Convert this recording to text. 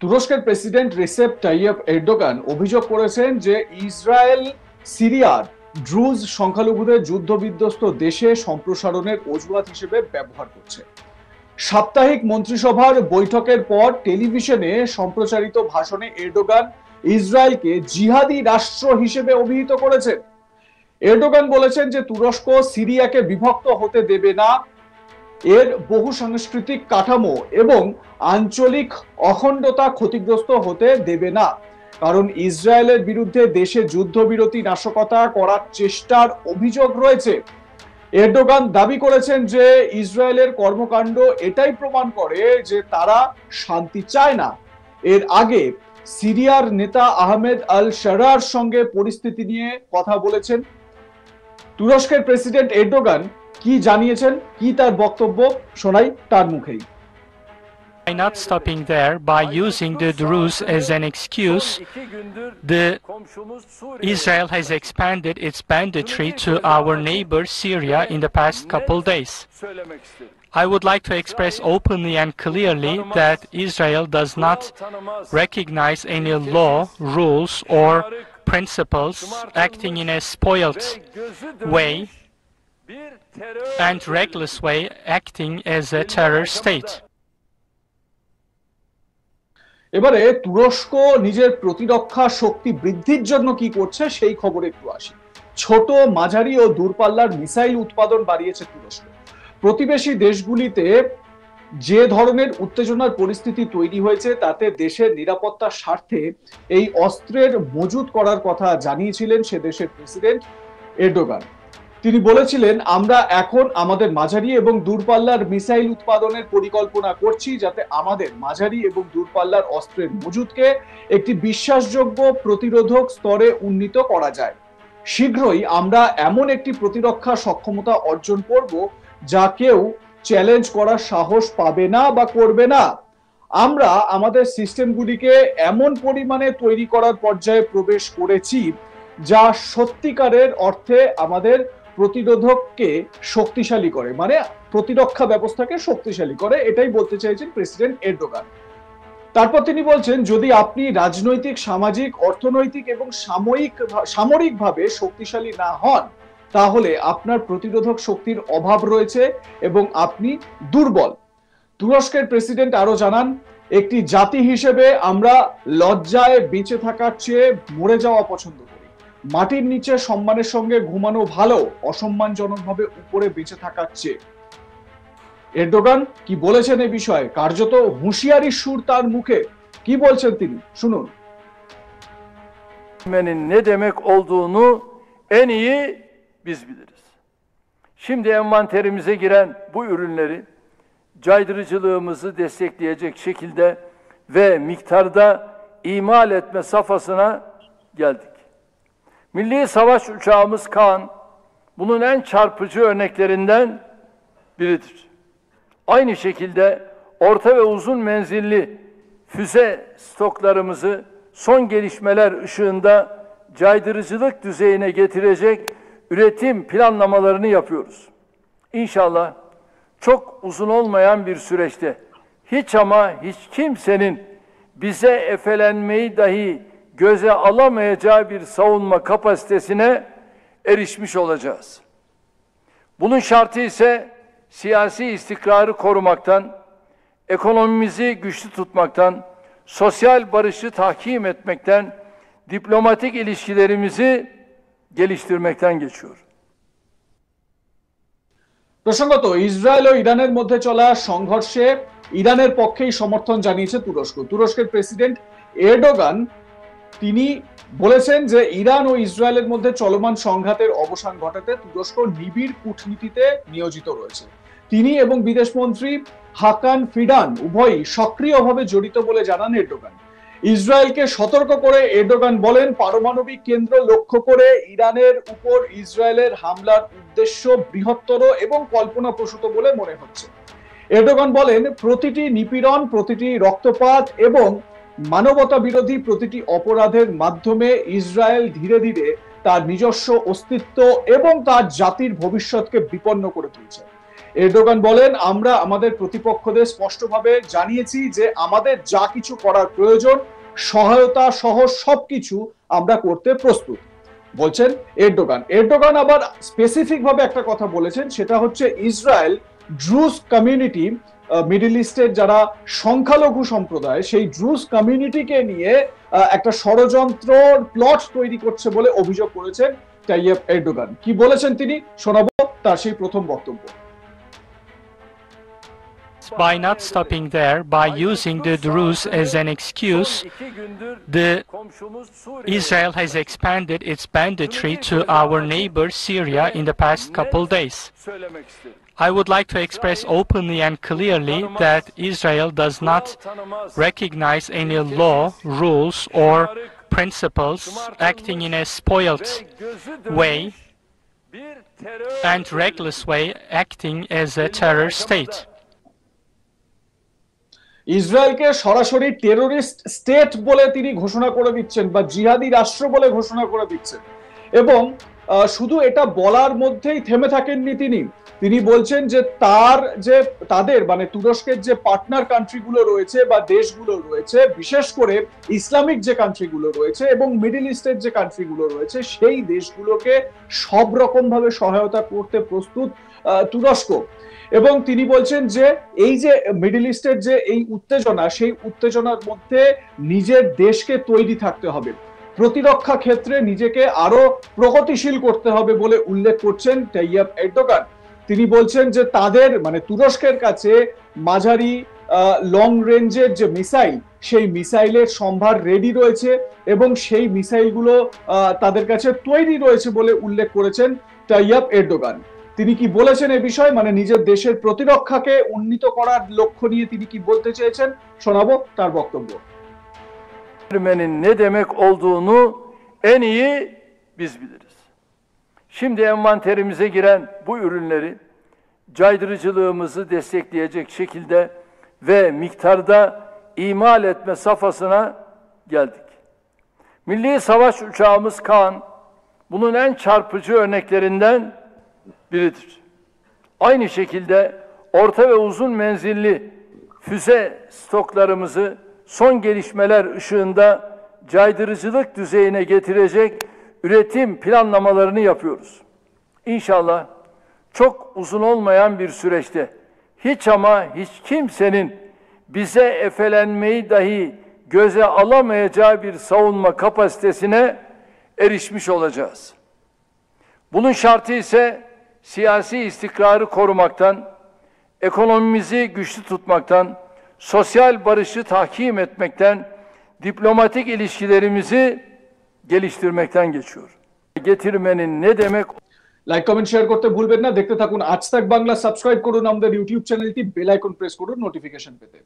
তুরস্কের president Recep Tayyip Erdogan অভিযোগ করেছেন যে ইসরায়েল সিরিয়ার ড্রুজ সংখ্যালঘুদের যুদ্ধবিধ্বস্ত দেশে সম্প্রসারণের অজুহাত হিসেবে ব্যবহার করছে। সাপ্তাহিক মন্ত্রিসভার বৈঠকের পর টেলিভিশনে সম্প্রচারিত ভাষণে এরদোগান ইসরায়েলকে জিহাদি রাষ্ট্র হিসেবে অভিহিত করেছেন। এরদোগান বলেছেন যে তুরস্ক সিরিয়াকে বিভক্ত হতে দেবে না, এর বহু সাংস্কৃতিক কাঠামো এবং আঞ্চলিক অখণ্ডতা ক্ষতিগ্রস্ত হতে দেবে না, কারণ ইসরায়েলের বিরুদ্ধে দেশে যুদ্ধবিরতি নাশকতা করার চেষ্টার অভিযোগ রয়েছে। এরদোগান দাবি করেছেন যে ইসরায়েলের কর্মকাণ্ড এটাই প্রমাণ করে যে তারা শান্তি চায় না। এর আগে সিরিয়ার নেতা আহমেদ আল শারার সঙ্গে পরিস্থিতি নিয়ে কথা বলেছেন। তুরস্কের প্রেসিডেন্ট এরদোগান কি জানিয়েছেন, কি তার বক্তব্য, শোনাই তার মুখেই। By not stopping there, by using the Druze as an excuse, Israel has expanded its banditry to our neighbor Syria in the past couple days. I would like to express openly and clearly that Israel does not recognize any law, rules, or principles acting in a spoiled way and reckless way, acting as a terror state. এবারে তুরস্ক নিজের প্রতিরক্ষা শক্তি বৃদ্ধির জন্য কি করছে সেই খবরে একটু আসি। ছোট, মাঝারি ও দূরপাল্লার মিসাইল উৎপাদন বাড়িয়েছে তুরস্ক। প্রতিবেশী দেশগুলিতে যে ধরনের উত্তেজনার পরিস্থিতি তৈরি হয়েছে তাতে দেশের নিরাপত্তার স্বার্থে এই অস্ত্রের মজুত করার কথা জানিয়েছিলেন সে দেশের প্রেসিডেন্ট এরদোগান। তিনি বলেছিলেন, আমরা এখন আমাদের মাঝারি এবং দূরপাল্লার মিসাইল উৎপাদনের পরিকল্পনা করছি যাতে আমাদের মাঝারি এবং দূরপাল্লার অস্ত্রের মজুতকে একটি বিশ্বাসযোগ্য প্রতিরোধক স্তরে উন্নীত করা যায়। শীঘ্রই আমরা এমন একটি প্রতিরক্ষা সক্ষমতা অর্জন করব যা কেউ চ্যালেঞ্জ করার সাহস পাবে না বা করবে না। আমরা আমাদের সিস্টেমগুলিকে এমন পরিমাণে তৈরি করার পর্যায়ে প্রবেশ করেছি যা সত্যিকারের অর্থে আমাদের প্রতিরোধককে শক্তিশালী করে, মানে প্রতিরক্ষা ব্যবস্থাকে শক্তিশালী করে, এটাই বলতে চাইছেন প্রেসিডেন্ট এরদোগান। তারপর তিনি বলছেন, যদি আপনি রাজনৈতিক, সামাজিক, অর্থনৈতিক এবং সামরিকভাবে শক্তিশালী না হন তাহলে আপনার প্রতিরোধক শক্তির অভাব রয়েছে এবং আপনি দুর্বল। তুরস্কের প্রেসিডেন্ট আরো জানান, একটি জাতি হিসেবে আমরা লজ্জায় বেঁচে থাকার চেয়ে মরে যাওয়া পছন্দ করি। মাটির নিচে সম্মানের সঙ্গে ঘুমানো ভালো, অসম্মানজনকভাবে উপরে বেঁচে থাকার চেয়ে। এরদোগান কি বলেছেন এ বিষয়ে, কার্যত হুঁশিয়ারির সুর তার মুখে। কি বলছেন তিনি, শুনুন। Ne demek olduğunu en iyi biz biliriz. Şimdi envanterimize giren bu ürünleri caydırıcılığımızı destekleyecek şekilde ve miktarda imal etme safhasına geldik. Milli savaş uçağımız Kaan, bunun en çarpıcı örneklerinden biridir. Aynı şekilde orta ve uzun menzilli füze stoklarımızı son gelişmeler ışığında caydırıcılık düzeyine getirecek üretim planlamalarını yapıyoruz. İnşallah çok uzun olmayan bir süreçte hiç ama hiç kimsenin bize efelenmeyi dahi göze alamayacağı bir savunma kapasitesine erişmiş olacağız. Bunun şartı ise siyasi istikrarı korumaktan, ekonomimizi güçlü tutmaktan, sosyal barışı tahkim etmekten, diplomatik ilişkilerimizi geliştirmekten geçiyor. প্রসঙ্গত Israel ও ইরানের মধ্যে চলা সংঘর্ষে ইরানের পক্ষেই সমর্থন জানিয়েছে তুরস্ক। তুরস্কের প্রেসিডেন্ট এরদোগান তিনি বলেছেন যে ইরান ও ইসরায়েলের মধ্যে চলমান সংঘাতের অবসান ঘটাতে তুরস্ক নিবিড় কূটনীতিতে নিয়োজিত রয়েছে। তিনি এবং বিদেশমন্ত্রী হাকান ফিডান উভয়ই সক্রিয়ভাবে জড়িত বলে জানান এরদোগান। ইসরায়েলকে সতর্ক করে এরদোগান বলেন, পারমাণবিক কেন্দ্র লক্ষ্য করে ইরানের উপর ইসরায়েলের হামলার উদ্দেশ্য বৃহত্তর এবং কল্পনাপ্রসূত বলে মনে হচ্ছে। এরদোগান বলেন, প্রতিটি নিপীড়ন, প্রতিটি রক্তপাত এবং মানবতা বিরোধী প্রতিটি অপরাধের মাধ্যমে ইসরায়েল ধীরে ধীরে তার নিজস্ব অস্তিত্ব এবং তার জাতির ভবিষ্যৎকে বিপন্ন করে তুলছে। এরদোগান বলেন, আমরা আমাদের প্রতিপক্ষদের স্পষ্টভাবে জানিয়েছি যে আমাদের যা কিছু করার প্রয়োজন, সহায়তা সহ সবকিছু আমরা করতে প্রস্তুত, বলছেন এরদোগান। এরদোগান আবার স্পেসিফিক ভাবে একটা কথা বলেছেন, সেটা হচ্ছে ইসরায়েল ড্রুজ কমিউনিটি, মিডল ইস্টের যারা সংখ্যালঘু সম্প্রদায়, সেই ড্রুজ কমিউনিটিকে নিয়ে একটা ষড়যন্ত্র প্লট তৈরি করছে বলে অভিযোগ করেছেন তাইয়েব এরদোগান। কি বলেছেন তিনি, শোনাবো তার সেই প্রথম বক্তব্য। By not stopping there, by using the Druze as an excuse, Israel has expanded its banditry to our neighbor Syria in the past couple days. I would like to express openly and clearly that Israel does not recognize any law, rules, or principles acting in a spoiled way and reckless way, acting as a terror state. ইসরায়েলকে সরাসরি terrorist state বলে তিনি ঘোষণা করে দিচ্ছেন, বা জিহাদি রাষ্ট্র বলে ঘোষণা করে দিচ্ছেন। এবং শুধু এটা বলার মধ্যেই থেমে থাকেননি তিনি। তিনি বলছেন যে তাদের মানে তুরস্কের যে পার্টনার কান্ট্রিগুলো রয়েছে বা দেশগুলো রয়েছে, বিশেষ করে ইসলামিক যে কান্ট্রিগুলো রয়েছে এবং মিডল ইস্টের যে কান্ট্রিগুলো রয়েছে, সেই দেশগুলোকে সব রকম ভাবে সহায়তা করতে প্রস্তুত তুরস্ক। এবং তিনি বলছেন যে এই যে মিডল ইস্টের যে এই উত্তেজনা, সেই উত্তেজনার মধ্যে নিজের দেশকে তৈরি থাকতে হবে, প্রতিরক্ষা ক্ষেত্রে নিজেকে আরো প্রগতিশীল করতে হবে বলে উল্লেখ করছেন তাইয়েব এরদোগান। তিনি বলছেন যে তাদের মানে তুরস্কের কাছে মাঝারি লং রেঞ্জের যে মিসাইল, সেই মিসাইলের সম্ভার রেডি রয়েছে এবং সেই মিসাইলগুলো তাদের কাছে তৈরি রয়েছে বলে উল্লেখ করেছেন তাইয়েব এরদোগান। তিনি কি বলেছেন এ বিষয়ে, মানে নিজের দেশের প্রতিরক্ষাকে উন্নীত করার লক্ষ্য নিয়ে তিনি কি বলতে চেয়েছেন, শোনাবো তার বক্তব্য। Ne demek olduğunu en iyi biz biliriz. Şimdi envanterimize giren bu ürünleri caydırıcılığımızı destekleyecek şekilde ve miktarda imal etme safhasına geldik. Milli savaş uçağımız Kaan bunun en çarpıcı örneklerinden biridir. Aynı şekilde orta ve uzun menzilli füze stoklarımızı son gelişmeler ışığında caydırıcılık düzeyine getirecek üretim planlamalarını yapıyoruz. İnşallah çok uzun olmayan bir süreçte hiç ama hiç kimsenin bize efelenmeyi dahi göze alamayacağı bir savunma kapasitesine erişmiş olacağız. Bunun şartı ise siyasi istikrarı korumaktan, ekonomimizi güçlü tutmaktan, sosyal barışı tahkim etmekten, diplomatik ilişkilerimizi geliştirmekten geçiyor. Getirmenin ne demek? Like comment share করতে ভুলবেন না। দেখতে থাকুন আজ তাক Bangla. Subscribe করুন আমাদের YouTube চ্যানেলটি, বেল আইকন প্রেস করুন নোটিফিকেশন পেতে।